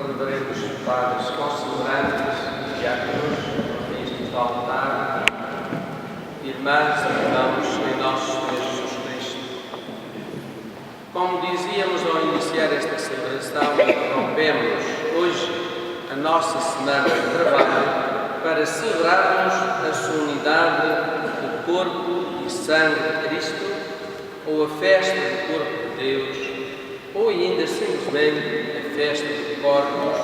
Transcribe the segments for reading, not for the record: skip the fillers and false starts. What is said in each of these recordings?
reverendos padres considerantes, diáconos, neste altar, irmãs e irmãos em nosso Senhor Jesus Cristo. Como dizíamos ao iniciar esta celebração, interrompemos hoje a nossa semana de trabalho para celebrarmos a solenidade do corpo e sangue de Cristo, ou a festa do corpo de Deus, ou ainda simplesmente a festa de corpos,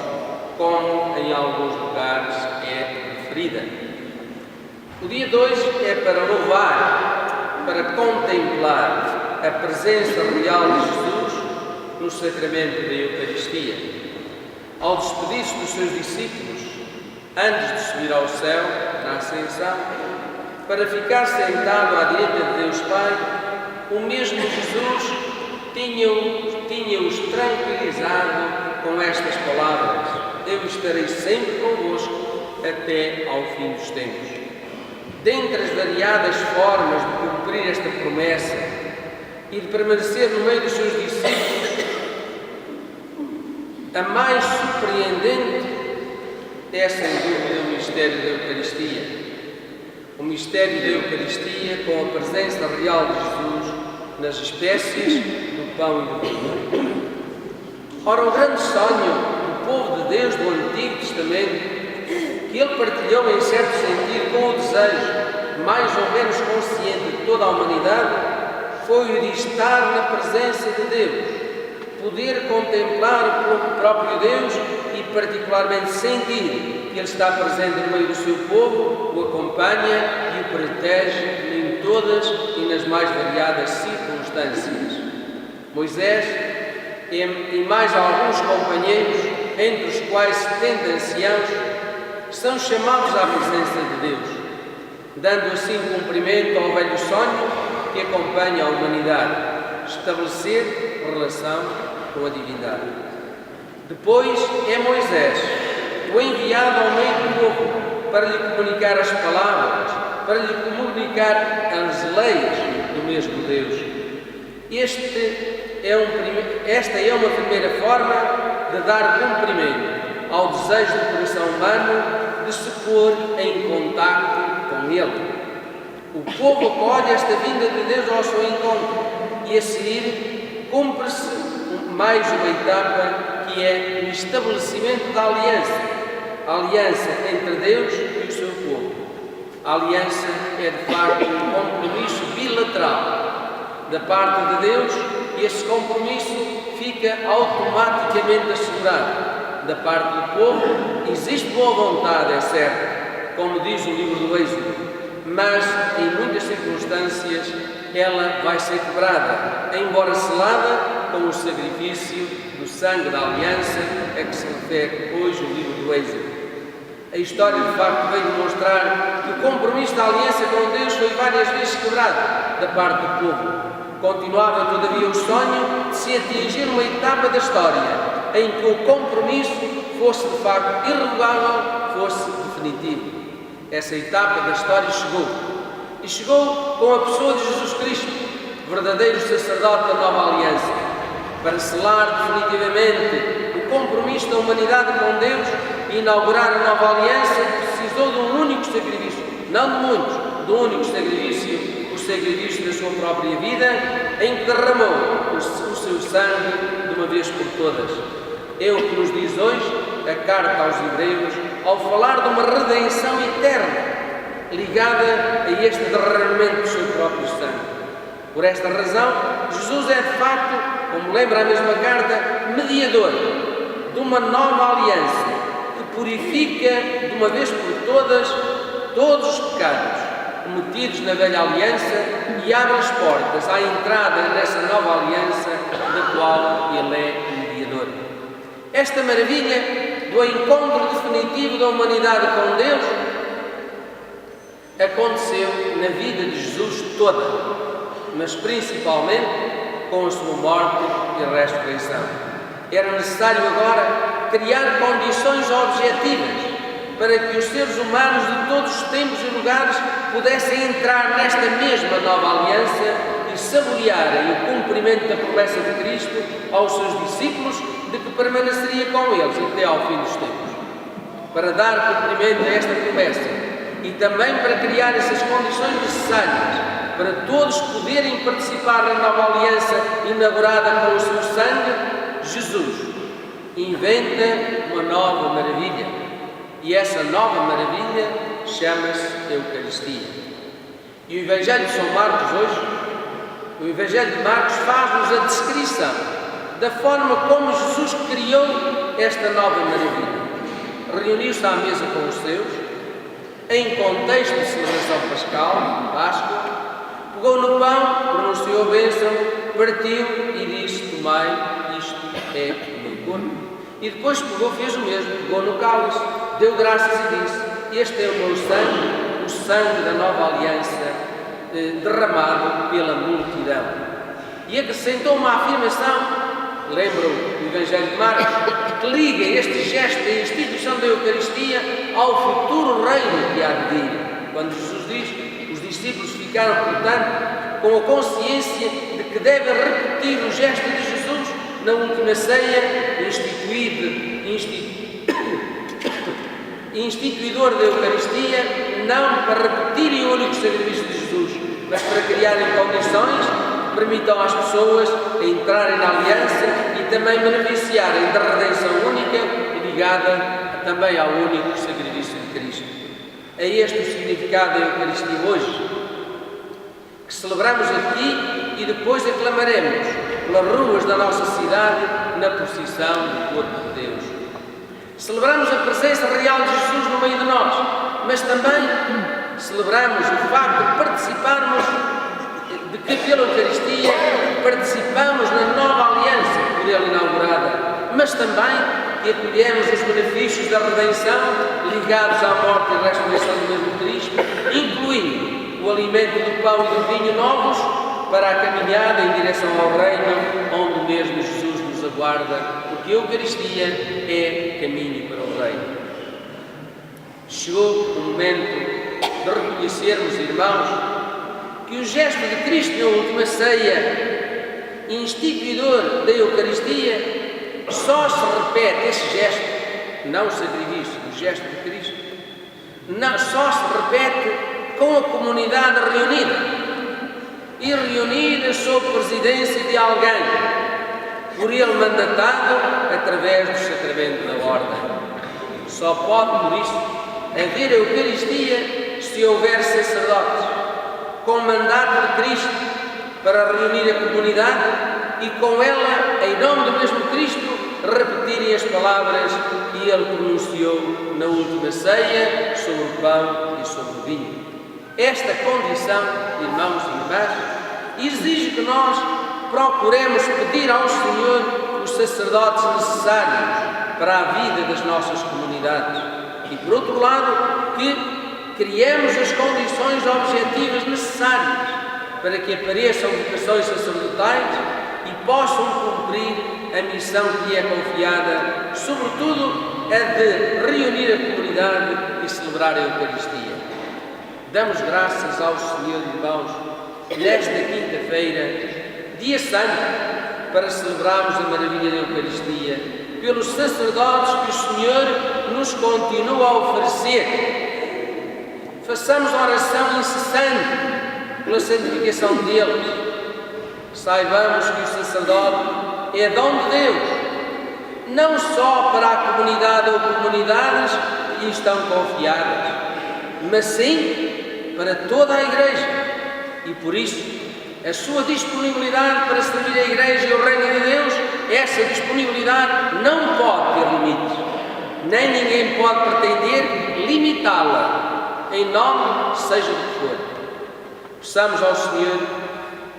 como em alguns lugares é referida. O dia 2 é para louvar, para contemplar a presença real de Jesus no sacramento da Eucaristia. Ao despedir-se dos seus discípulos, antes de subir ao céu, na Ascensão, para ficar sentado à direita de Deus Pai, o mesmo Jesus tinha-os tranquilizado com estas palavras: eu estarei sempre convosco até ao fim dos tempos. Dentre as variadas formas de cumprir esta promessa e de permanecer no meio dos seus discípulos, a mais surpreendente é, sem dúvida, o mistério da Eucaristia. O mistério da Eucaristia com a presença real de Jesus nas espécies do pão e do vinho. Ora, o grande sonho do povo de Deus do Antigo Testamento, que ele partilhou em certo sentido com o desejo mais ou menos consciente de toda a humanidade, foi o de estar na presença de Deus, poder contemplar o próprio Deus e particularmente sentir que Ele está presente no meio do seu povo, o acompanha e o protege em todas e nas mais variadas circunstâncias. Moisés e mais alguns companheiros, entre os quais 70 anciãos, são chamados à presença de Deus, dando assim cumprimento ao velho sonho que acompanha a humanidade: estabelecer relação com a divindade. Depois é Moisés, o enviado ao meio do povo, para lhe comunicar as palavras, para lhe comunicar as leis do mesmo Deus. Esta é uma primeira forma de dar cumprimento ao desejo do coração humano de se pôr em contacto com Ele. O povo acolhe esta vinda de Deus ao seu encontro e a seguir cumpre-se mais uma etapa, que é o estabelecimento da aliança. A aliança entre Deus e o seu povo. A aliança é de facto um compromisso bilateral da parte de Deus, e esse compromisso fica automaticamente assegurado. Da parte do povo existe boa vontade, é certo, como diz o livro do Êxodo, mas em muitas circunstâncias ela vai ser quebrada, embora selada com o sacrifício do sangue da aliança a que se refere hoje o livro do Êxodo. A história, de facto, veio demonstrar que o compromisso da aliança com Deus foi várias vezes quebrado da parte do povo. Continuava, todavia, o sonho de se atingir uma etapa da história em que o compromisso fosse, de facto, irrevogável, fosse definitivo. Essa etapa da história chegou. E chegou com a pessoa de Jesus Cristo, verdadeiro sacerdote da nova aliança, para selar definitivamente o compromisso da humanidade com Deus e inaugurar a nova aliança. Precisou de um único sacrifício, não de muitos, de um único sacrifício, o sacrifício da sua própria vida, em que derramou o seu sangue de uma vez por todas. É o que nos diz hoje a carta aos Hebreus, ao falar de uma redenção eterna, ligada a este derramamento do seu próprio sangue. Por esta razão, Jesus é de facto, como lembra a mesma carta, mediador de uma nova aliança que purifica de uma vez por todas todos os pecados cometidos na velha aliança e abre as portas à entrada nessa nova aliança da qual Ele é mediador. Esta maravilha do encontro definitivo da humanidade com Deus aconteceu na vida de Jesus toda, mas principalmente com a sua morte e ressurreição. Era necessário agora criar condições objetivas para que os seres humanos de todos os tempos e lugares pudessem entrar nesta mesma nova aliança e que saborearem o cumprimento da promessa de Cristo aos seus discípulos de que permaneceria com eles até ao fim dos tempos. Para dar cumprimento a esta promessa e também para criar essas condições necessárias para todos poderem participar na nova aliança inaugurada com o seu sangue, Jesus inventa uma nova maravilha. E essa nova maravilha chama-se Eucaristia. E o Evangelho de São Marcos hoje, o Evangelho de Marcos faz-nos a descrição da forma como Jesus criou esta nova maravilha. Reuniu-se à mesa com os seus, em contexto de celebração pascal, Páscoa, pegou no pão, pronunciou a bênção, partiu e disse: tomai, isto é o meu corpo. E depois pegou, fez o mesmo, pegou no cálice, deu graças e disse: este é o meu sangue, o sangue da nova aliança, derramado pela multidão. E acrescentou uma afirmação, lembram o Evangelho de Marcos, que liga este gesto da instituição da Eucaristia ao futuro reino que há de vir. Quando Jesus diz, os discípulos ficaram, portanto, com a consciência de que devem repetir o gesto de Jesus na última ceia, instituidor da Eucaristia, não para repetirem o único sacrifício de Jesus, mas para criarem condições que permitam às pessoas entrarem na aliança e também beneficiarem da redenção única ligada também ao único sacrifício de Cristo. É este o significado da Eucaristia hoje, que celebramos aqui e depois aclamaremos pelas ruas da nossa cidade na procissão do corpo de Deus. Celebramos a presença real de Jesus no meio de nós, mas também celebramos o facto de participarmos, de que pela Eucaristia participamos na nova aliança por Ele inaugurada, mas também que acolhemos os benefícios da redenção ligados à morte e ressurreição do mesmo Cristo, incluindo o alimento do pão e do vinho novos para a caminhada em direção ao reino onde o mesmo Jesus nos aguarda, porque a Eucaristia é caminho para o reino. Chegou o momento de reconhecermos, irmãos, que o gesto de Cristo na última ceia, instituidor da Eucaristia, só se repete esse gesto, não o sacrifício, o gesto de Cristo, não, só se repete com a comunidade reunida, e reunida sob presidência de alguém, por ele mandatado através do sacramento da ordem. Só pode, por isso, haver a Eucaristia se houver sacerdotes, com mandato de Cristo para reunir a comunidade e com ela, em nome do mesmo Cristo, repetirem as palavras que ele pronunciou na última ceia sobre o pão e sobre o vinho. Esta condição, irmãos e irmãs, exige que nós procuremos pedir ao Senhor os sacerdotes necessários para a vida das nossas comunidades e, por outro lado, que criemos as condições objetivas necessárias para que apareçam vocações sacerdotais e possam cumprir a missão que é confiada, sobretudo a de reunir a comunidade e celebrar a Eucaristia. Damos graças ao Senhor, irmãos, nesta quinta-feira, dia santo, para celebrarmos a maravilha da Eucaristia, pelos sacerdotes que o Senhor nos continua a oferecer. Façamos oração incessante pela santificação deles. Saibamos que o sacerdote é dom de Deus, não só para a comunidade ou comunidades que lhe estão confiadas, mas sim para toda a Igreja, e por isso a sua disponibilidade para servir a Igreja e o Reino de Deus, essa disponibilidade não pode ter limites, nem ninguém pode pretender limitá-la, em nome seja do que for. Peçamos ao Senhor,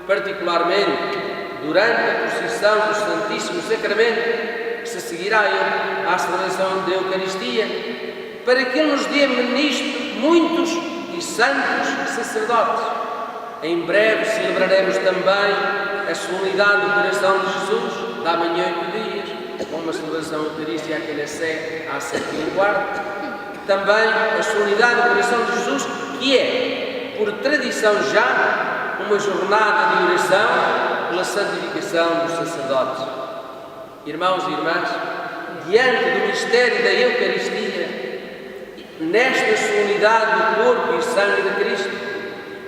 particularmente durante a procissão do Santíssimo Sacramento, que se seguirá à celebração da Eucaristia, para que Ele nos dê ministros muitos e santos sacerdotes. Em breve celebraremos também a solenidade do coração de Jesus, da manhã 8 dias, com uma celebração eucarística aqui na Sé, às 7h15. Também a solenidade do coração de Jesus, que é, por tradição já, uma jornada de oração pela santificação dos sacerdotes. Irmãos e irmãs, diante do mistério da Eucaristia, nesta solenidade do corpo e sangue de Cristo,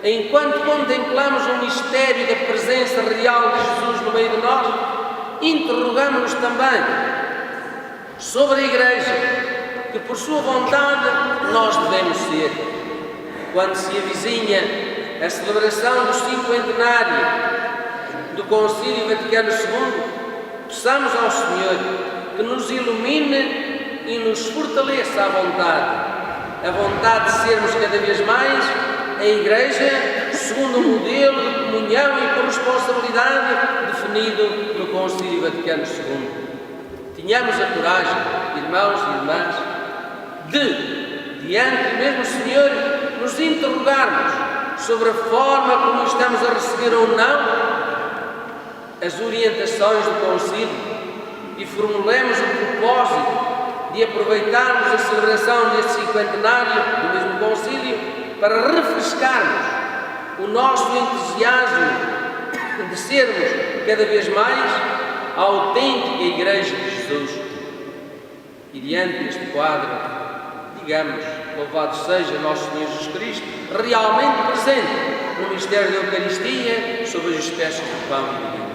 enquanto contemplamos o mistério da presença real de Jesus no meio de nós, interrogamos-nos também sobre a Igreja, que por sua vontade nós devemos ser. Quando se avizinha a celebração do 50º do Concílio Vaticano II, peçamos ao Senhor que nos ilumine e nos fortaleça a vontade de sermos cada vez mais a Igreja segundo o modelo de comunhão e corresponsabilidade definido no Concílio Vaticano II. Tenhamos a coragem, irmãos e irmãs, de, diante do mesmo Senhor, nos interrogarmos sobre a forma como estamos a receber ou não as orientações do Concílio e formulemos o propósito de aproveitarmos a celebração deste 50º do mesmo Concílio para refrescarmos o nosso entusiasmo de sermos cada vez mais a autêntica Igreja de Jesus. E diante deste quadro, digamos, louvado seja nosso Senhor Jesus Cristo, realmente presente no mistério da Eucaristia sob as espécies de pão e de vinho.